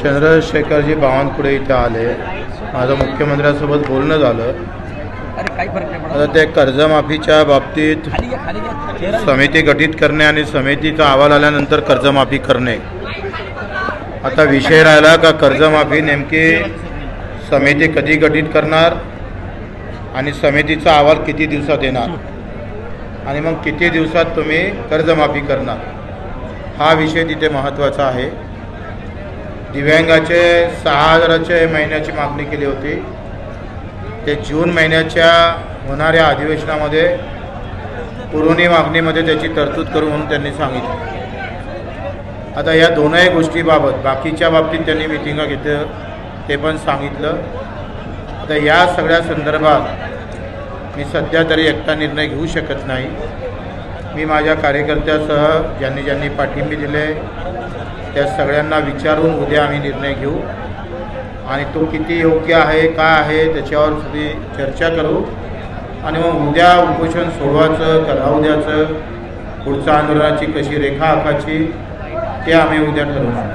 चंद्रशेखरजी बावनकुळे इथे आले. माझं मुख्यमंत्र्यांसोबत बोलणं झालं. आता ते कर्जमाफीच्या बाबतीत समिती गठीत करणे आणि समितीचा अहवाल आल्यानंतर कर्जमाफी करणे. आता विषय राहिला का कर्जमाफी नेमकी समिती कधी गठीत करणार आणि समितीचा अहवाल किती दिवसात येणार आणि मग किती दिवसात तुम्ही कर्जमाफी करणार, हा विषय तिथे महत्त्वाचा आहे. दिव्यांगाचे 6,000चे महिन्याची मागणी केली होती. ते जून महिन्याच्या होणाऱ्या अधिवेशनामध्ये पुरवणी मागणीमध्ये त्याची तरतूद करू म्हणून त्यांनी सांगितलं. आता या दोनही गोष्टीबाबत बाकीच्या बाबतीत त्यांनी मिटिंगा घेतल्या ते पण सांगितलं. आता या सगळ्या संदर्भात मी सध्या तरी एकटा निर्णय घेऊ शकत नाही. मी माझ्या कार्यकर्त्यासह ज्यांनी ज्यांनी पाठिंबे दिले त्या सगळ्यांना विचारून उद्या आम्ही निर्णय घेऊ आणि तो किती योग्य आहे काय आहे त्याच्यावर सगळी चर्चा करू आणि मग उद्या उपोषण सोडवायचं का राहू द्यायचं, पुढच्या आंदोलनाची कशी रेखा आखायची ते आम्ही उद्या ठरवणार.